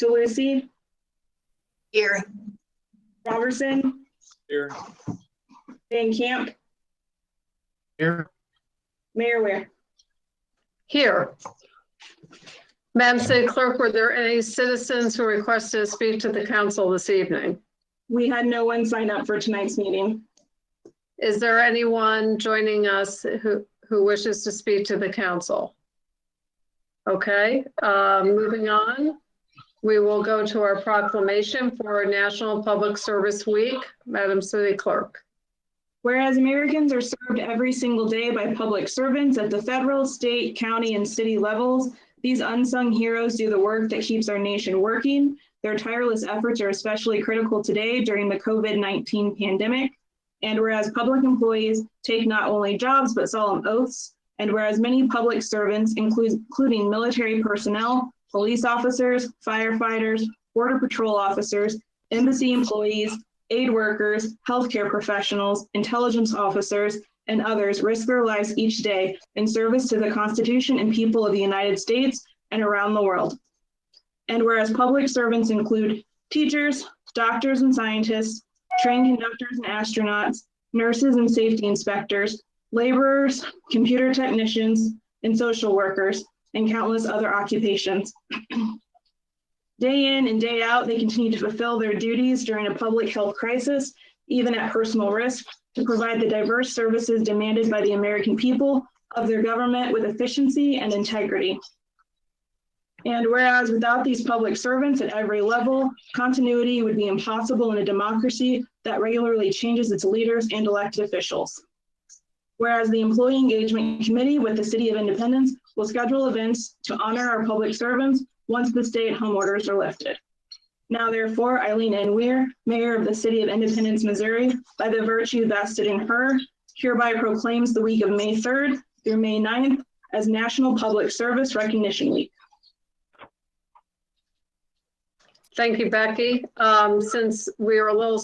DeLucy, Here. Robertson, Here. Van Camp, Here. Mayor Ware. Here. Madam City Clerk, were there any citizens who requested to speak to the council this evening? We had no one sign up for tonight's meeting. Is there anyone joining us who wishes to speak to the council? Okay, moving on. We will go to our proclamation for National Public Service Week. Madam City Clerk. Whereas Americans are served every single day by public servants at the federal, state, county, and city levels, these unsung heroes do the work that keeps our nation working. Their tireless efforts are especially critical today during the COVID-19 pandemic. And whereas public employees take not only jobs, but solemn oaths, and whereas many public servants, including military personnel, police officers, firefighters, border patrol officers, embassy employees, aid workers, healthcare professionals, intelligence officers, and others risk their lives each day in service to the Constitution and people of the United States and around the world. And whereas public servants include teachers, doctors and scientists, train conductors and astronauts, nurses and safety inspectors, laborers, computer technicians, and social workers, and countless other occupations. Day in and day out, they continue to fulfill their duties during a public health crisis, even at personal risk, to provide the diverse services demanded by the American people of their government with efficiency and integrity. And whereas without these public servants at every level, continuity would be impossible in a democracy that regularly changes its leaders and elected officials. Whereas the Employee Engagement Committee with the City of Independence will schedule events to honor our public servants once the stay-at-home orders are lifted. Now therefore, Eileen N. Weir, Mayor of the City of Independence, Missouri, by the virtue vested in her, hereby proclaims the week of May 3rd through May 9th as National Public Service Recognition Week. Thank you, Becky. Since we were a little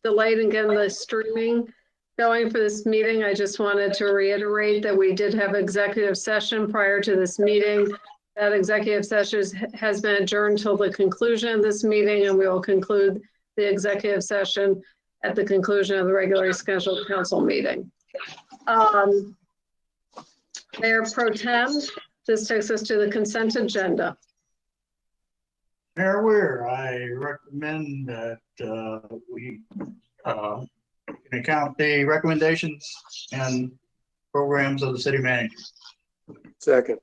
delayed in getting the streaming going for this meeting, I just wanted to reiterate that we did have executive session prior to this meeting. That executive session has been adjourned till the conclusion of this meeting, and we will conclude the executive session at the conclusion of the regularly scheduled council meeting. Mayor Pro Tem, this takes us to the consent agenda. Mayor Weir, I recommend that we can account the recommendations and programs of the city manager. Second.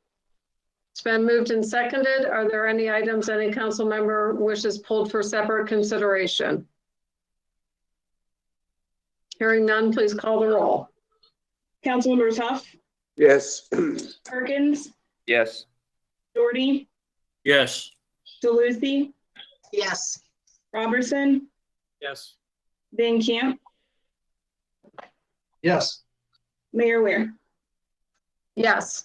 It's been moved and seconded. Are there any items any council member wishes pulled for separate consideration? Hearing none, please call the roll. Councilmember Huff, Yes. Perkins, Yes. Doherty, Yes. DeLucy, Yes. Robertson, Yes. Van Camp, Yes. Mayor Ware. Yes.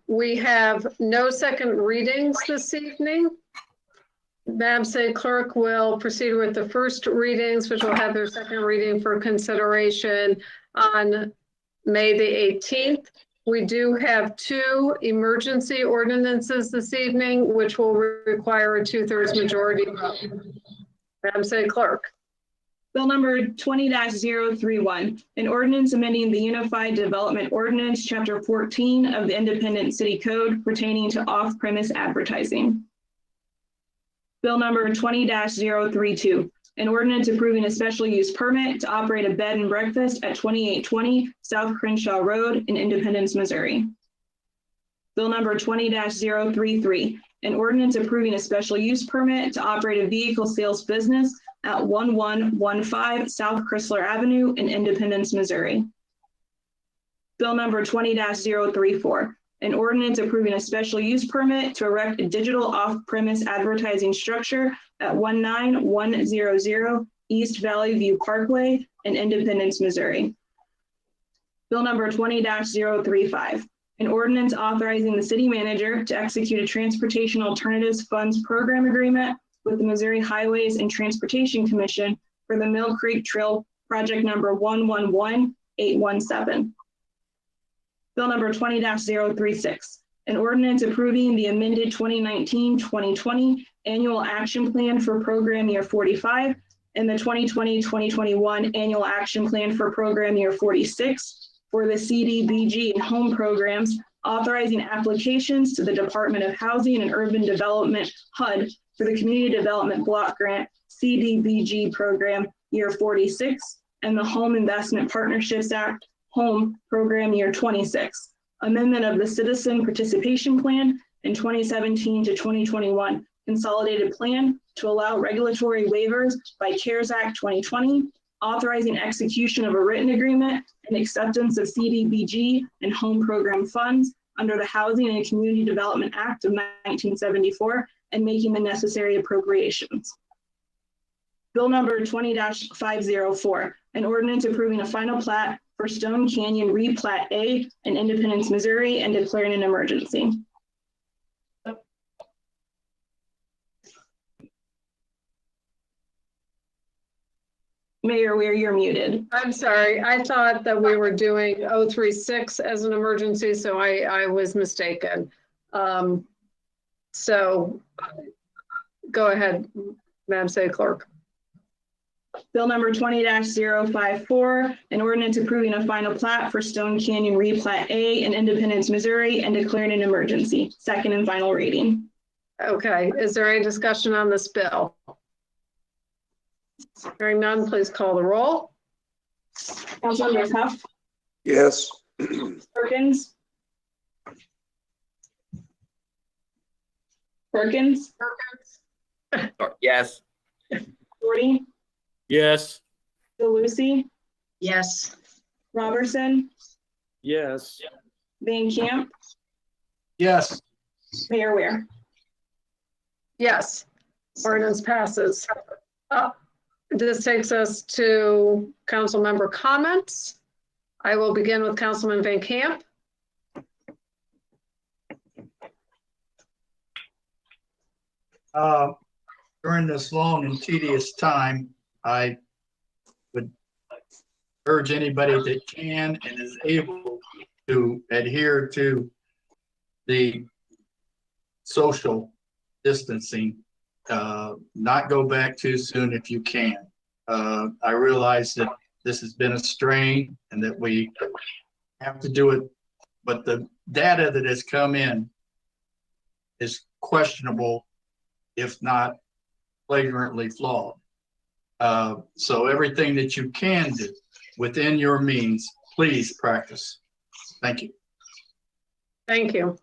We have no second readings this evening. Madam City Clerk will proceed with the first readings, which will have their second reading for consideration on May the 18th. We do have two emergency ordinances this evening, which will require a 2/3 majority vote. Madam City Clerk. Bill number 20-031, an ordinance amending the Unified Development Ordinance, Chapter 14 of the Independent City Code pertaining to off-premise advertising. Bill number 20-032, an ordinance approving a special use permit to operate a bed and breakfast at 2820 South Crenshaw Road in Independence, Missouri. Bill number 20-033, an ordinance approving a special use permit to operate a vehicle sales business at 1115 South Chrysler Avenue in Independence, Missouri. Bill number 20-034, an ordinance approving a special use permit to erect a digital off-premise advertising structure at 19100 East Valley View Parkway in Independence, Missouri. Bill number 20-035, an ordinance authorizing the city manager to execute a Transportation Alternatives Funds Program agreement with the Missouri Highways and Transportation Commission for the Mill Creek Trail project number 111817. Bill number 20-036, An ordinance approving the amended 2019-2020 annual action plan for program year 45 and the 2020-2021 annual action plan for program year 46 for the CDBG and home programs, authorizing applications to the Department of Housing and Urban Development HUD for the Community Development Block Grant CDBG program year 46 and the Home Investment Partnerships Act Home Program year 26. Amendment of the Citizen Participation Plan in 2017 to 2021 Consolidated Plan to allow regulatory waivers by CARES Act 2020, authorizing execution of a written agreement and acceptance of CDBG and home program funds under the Housing and Community Development Act of 1974 and making the necessary appropriations. Bill number 20-504, an ordinance approving a final plat for Stone Canyon Replat A in Independence, Missouri, and declaring an emergency. Mayor Weir, you're muted. I'm sorry. I thought that we were doing 036 as an emergency, so I was mistaken. So go ahead, Madam City Clerk. Bill number 20-054, an ordinance approving a final plat for Stone Canyon Replat A in Independence, Missouri, and declaring an emergency. Second and final reading. Okay, is there any discussion on this bill? Hearing none, please call the roll. Councilmember Huff, Yes. Perkins. Perkins, Yes. Doherty, Yes. DeLucy, Yes. Robertson, Yes. Van Camp, Yes. Mayor Weir. Yes, ordinance passes. This takes us to council member comments. I will begin with Councilman Van Camp. During this long and tedious time, I would urge anybody that can and is able to adhere to the social distancing. Not go back too soon if you can. I realize that this has been a strain and that we have to do it, but the data that has come in is questionable, if not flagrantly flawed. So everything that you can do within your means, please practice. Thank you. Thank you.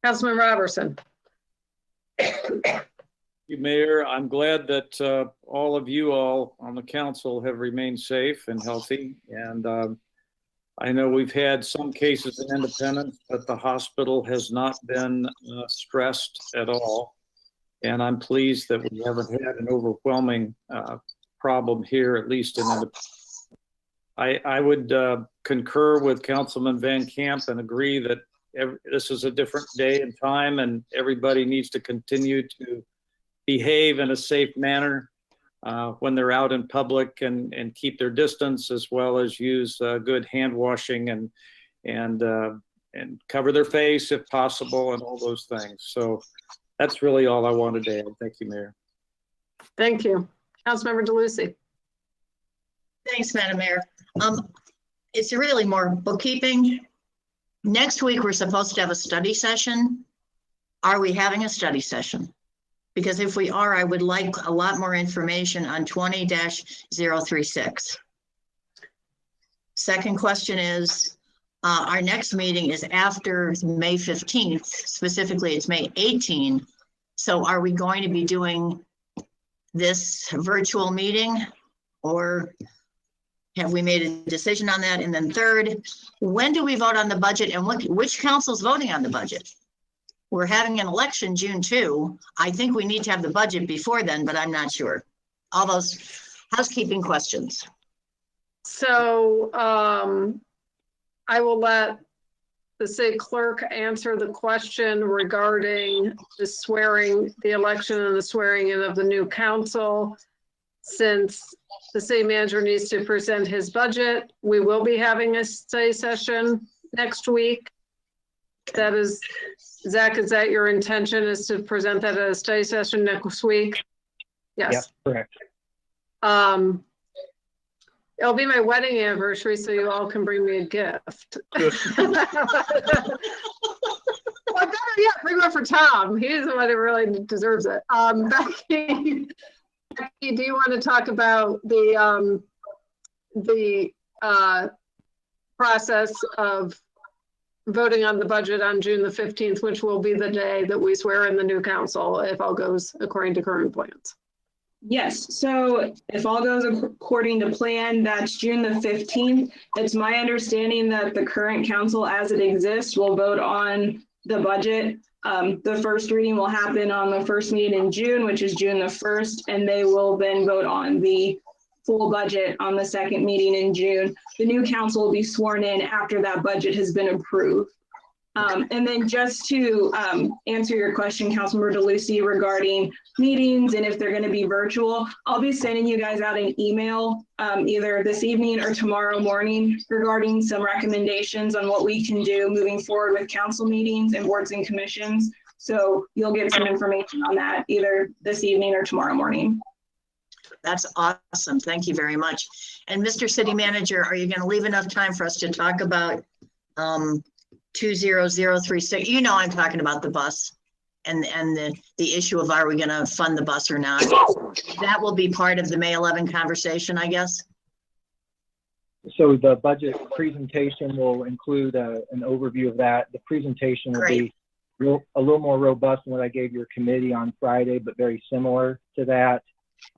Councilman Robertson. Mayor, I'm glad that all of you all on the council have remained safe and healthy. And I know we've had some cases in Independence, but the hospital has not been stressed at all. And I'm pleased that we haven't had an overwhelming problem here, at least in Independence. I would concur with Councilman Van Camp and agree that this is a different day and time, and everybody needs to continue to behave in a safe manner when they're out in public and keep their distance, as well as use good hand washing and cover their face if possible and all those things. So that's really all I wanted to add. Thank you, Mayor. Thank you. Councilmember DeLucy. Thanks, Madam Mayor. It's really more bookkeeping. Next week, we're supposed to have a study session. Are we having a study session? Because if we are, I would like a lot more information on 20-036. Second question is, our next meeting is after May 15th. Specifically, it's May 18. So are we going to be doing this virtual meeting, or have we made a decision on that? And then third, when do we vote on the budget, and which council's voting on the budget? We're having an election June 2. I think we need to have the budget before then, but I'm not sure. All those housekeeping questions. So I will let the city clerk answer the question regarding the election and the swearing in of the new council. Since the city manager needs to present his budget, we will be having a study session next week. That is, Zach, is that your intention, is to present that at a study session next week? Yep, Yes. correct. It'll be my wedding anniversary, so you all can bring me a gift. Well, better yet, bring one for Tom. He's the one who really deserves it. Becky, do you want to talk about the process of voting on the budget on June the 15th, which will be the day that we swear in the new council, if all goes according to current plans? Yes, so if all goes according to plan, that's June the 15th. It's my understanding that the current council as it exists will vote on the budget. The first reading will happen on the first meeting in June, which is June the 1st, and they will then vote on the full budget on the second meeting in June. The new council will be sworn in after that budget has been approved. And then just to answer your question, Councilmember DeLucy, regarding meetings and if they're going to be virtual, I'll be sending you guys out an email either this evening or tomorrow morning regarding some recommendations on what we can do moving forward with council meetings and boards and commissions. So you'll get some information on that either this evening or tomorrow morning. That's awesome. Thank you very much. And Mr. City Manager, are you going to leave enough time for us to talk about 20036? You know, I'm talking about the bus and the issue of, are we going to fund the bus or not? That will be part of the May 11 conversation, I guess. So the budget presentation will include an overview of that. The presentation will be a little more robust than what I gave your committee on Friday, but very similar to that.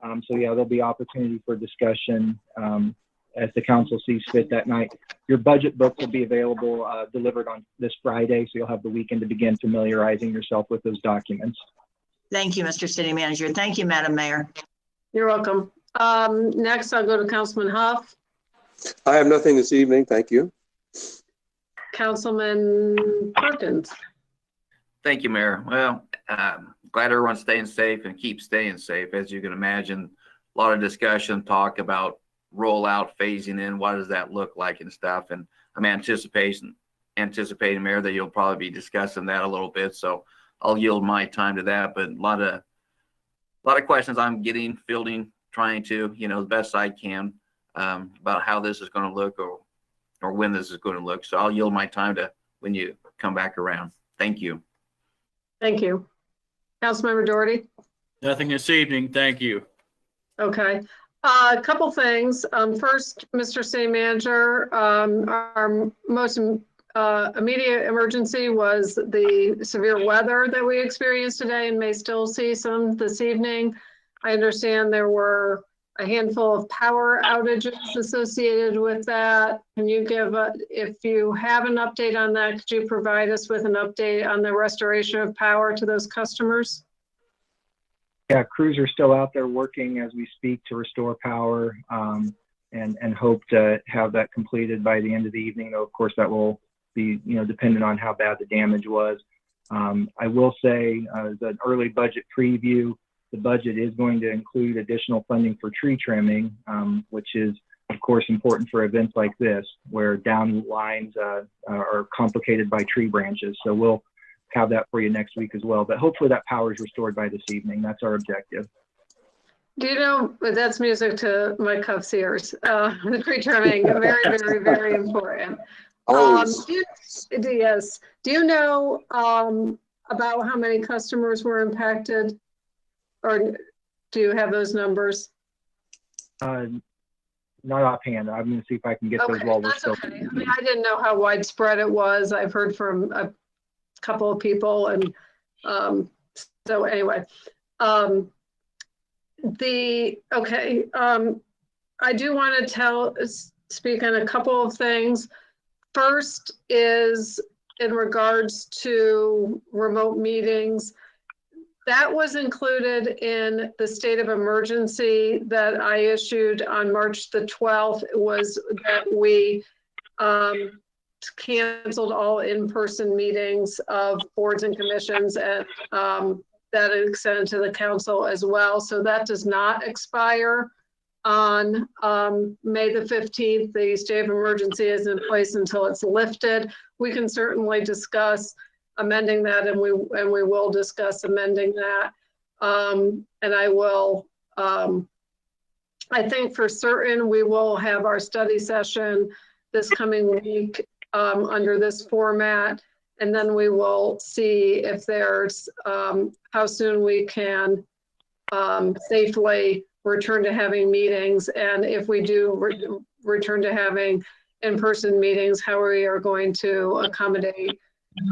So yeah, there'll be opportunity for discussion as the council sees fit that night. Your budget book will be available, delivered on this Friday, so you'll have the weekend to begin familiarizing yourself with those documents. Thank you, Mr. City Manager. Thank you, Madam Mayor. You're welcome. Next, I'll go to Councilman Huff. I have nothing this evening. Thank you. Councilman Perkins. Thank you, Mayor. Well, glad everyone's staying safe and keep staying safe. As you can imagine, a lot of discussion, talk about rollout, phasing in, what does that look like and stuff. And I'm anticipating, Mayor, that you'll probably be discussing that a little bit. So I'll yield my time to that. But a lot of questions I'm getting, fielding, trying to, the best I can about how this is going to look or when this is going to look. So I'll yield my time to when you come back around. Thank you. Thank you. Councilmember Doherty. Nothing this evening. Thank you. Okay. A couple things. First, Mr. City Manager, our most immediate emergency was the severe weather that we experienced today and may still see some this evening. I understand there were a handful of power outages associated with that. Can you give, if you have an update on that, could you provide us with an update on the restoration of power to those customers? Yeah, crews are still out there working as we speak to restore power and hope to have that completed by the end of the evening. Though, of course, that will be, dependent on how bad the damage was. I will say as an early budget preview, the budget is going to include additional funding for tree trimming, which is, of course, important for events like this, where down lines are complicated by tree branches. So we'll have that for you next week as well. But hopefully that power is restored by this evening. That's our objective. Do you know, that's music to my cuff's ears. The tree trimming, very, very, very important. Yes. Do you know about how many customers were impacted? Or do you have those numbers? Not offhand. I'm going to see if I can get those while we're still. Okay. I mean, I didn't know how widespread it was. I've heard from a couple of people, and so anyway, I do want to speak on a couple of things. First is in regards to remote meetings. That was included in the state of emergency that I issued on March the 12th. It was that we canceled all in-person meetings of boards and commissions, and that extended to the council as well. So that does not expire. on May the 15th. The state of emergency is in place until it's lifted. We can certainly discuss amending that, and we will discuss amending that. And I will, I think for certain we will have our study session this coming week under this format. And then we will see if there's how soon we can safely return to having meetings. And if we do return to having in-person meetings, how we are going to accommodate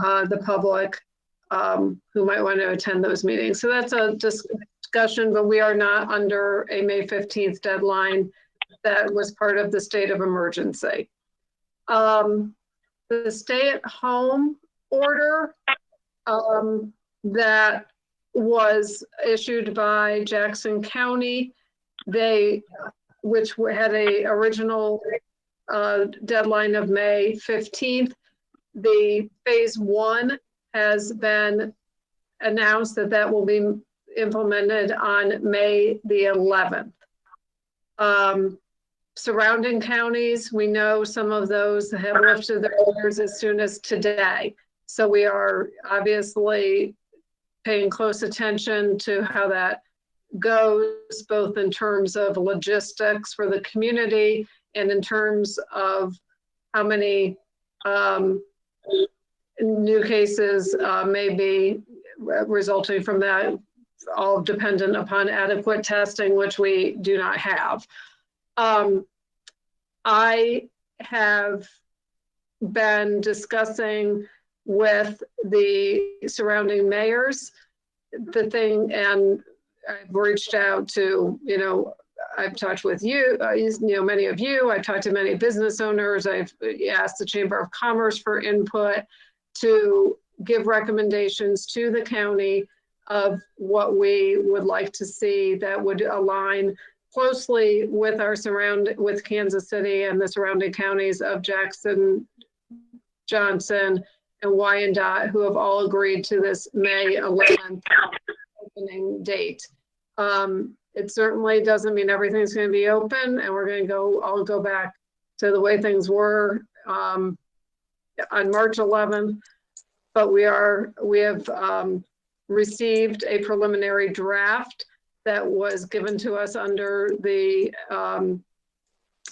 the public who might want to attend those meetings. So that's a discussion, but we are not under a May 15th deadline that was part of the state of emergency. The stay-at-home order that was issued by Jackson County, which had a original deadline of May 15th. The phase 1 has been announced that will be implemented on May the 11th. Surrounding counties, we know some of those have lifted their orders as soon as today. So we are obviously paying close attention to how that goes, both in terms of logistics for the community and in terms of how many new cases may be resulting from that, all dependent upon adequate testing, which we do not have. I have been discussing with the surrounding mayors the thing, and I've reached out to, I've talked with you, many of you, I've talked to many business owners, I've asked the Chamber of Commerce for input to give recommendations to the county of what we would like to see that would align closely with with Kansas City and the surrounding counties of Jackson, Johnson, and Wyandotte, who have all agreed to this May 11th opening date. It certainly doesn't mean everything's going to be open, and we're going to all go back to the way things were on March 11th. But we have received a preliminary draft that was given to us under the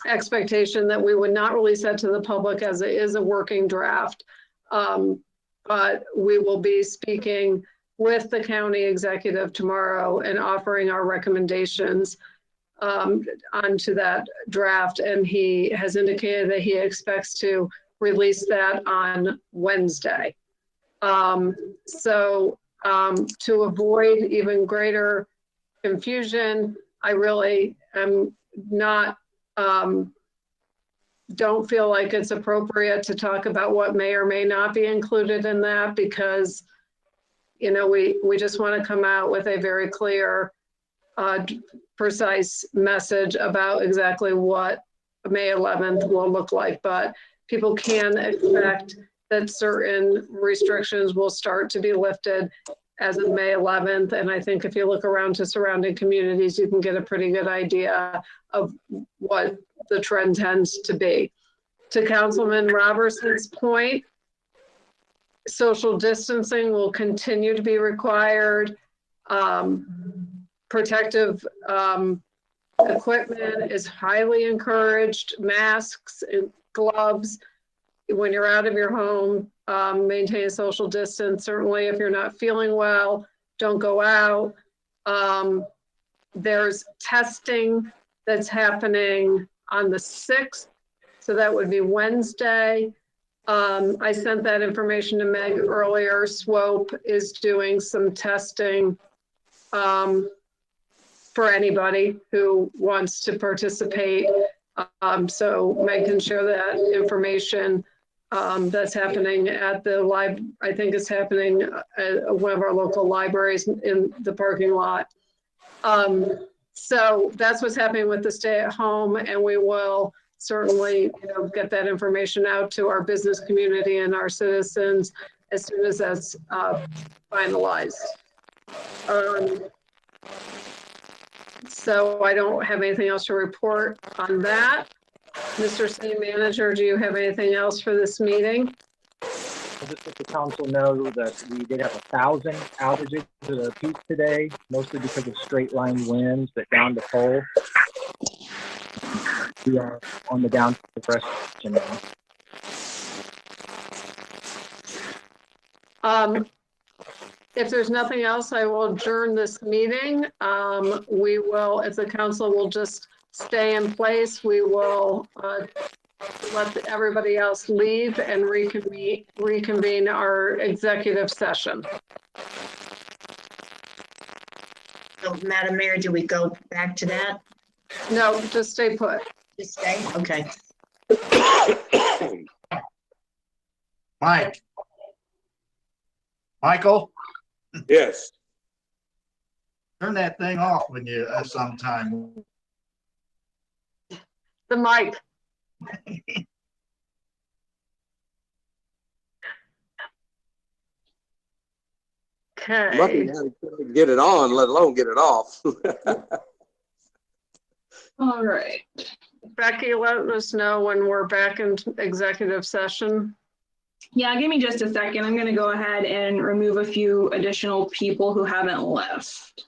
expectation that we would not release that to the public, as it is a working draft. But we will be speaking with the county executive tomorrow and offering our recommendations onto that draft. And he has indicated that he expects to release that on Wednesday. To avoid even greater confusion, I really am not, don't feel like it's appropriate to talk about what may or may not be included in that, because, we just want to come out with a very clear, precise message about exactly what May 11th will look like. But people can expect that certain restrictions will start to be lifted as of May 11th. And I think if you look around to surrounding communities, you can get a pretty good idea of what the trend tends to be. To Councilman Robertson's point, social distancing will continue to be required. Protective equipment is highly encouraged, masks and gloves. When you're out of your home, maintain a social distance. Certainly if you're not feeling well, don't go out. There's testing that's happening on the 6th. So that would be Wednesday. I sent that information to Meg earlier. SWOPE is doing some testing for anybody who wants to participate. So Meg can share that information. That's happening at the I think it's happening at one of our local libraries in the parking lot. So that's what's happening with the stay at home, and we will certainly get that information out to our business community and our citizens as soon as that's finalized. So I don't have anything else to report on that. Mr. City Manager, do you have anything else for this meeting? I'll just let the council know that we did have 1,000 outages at our peak today, mostly because of straight line winds that downed the pole. We are on the down progression now. If there's nothing else, I will adjourn this meeting. We will, if the council will just stay in place, we will let everybody else leave and reconvene our executive session. So, Madam Mayor, do we go back to that? No, just stay put. Just stay? Okay. Mike? Michael, Yes. turn that thing off when you, sometime. The mic. Lucky Okay. now to get it on, let alone get it off. All right. Becky, let us know when we're back in executive session. Yeah, give me just a second. I'm going to go ahead and remove a few additional people who haven't left.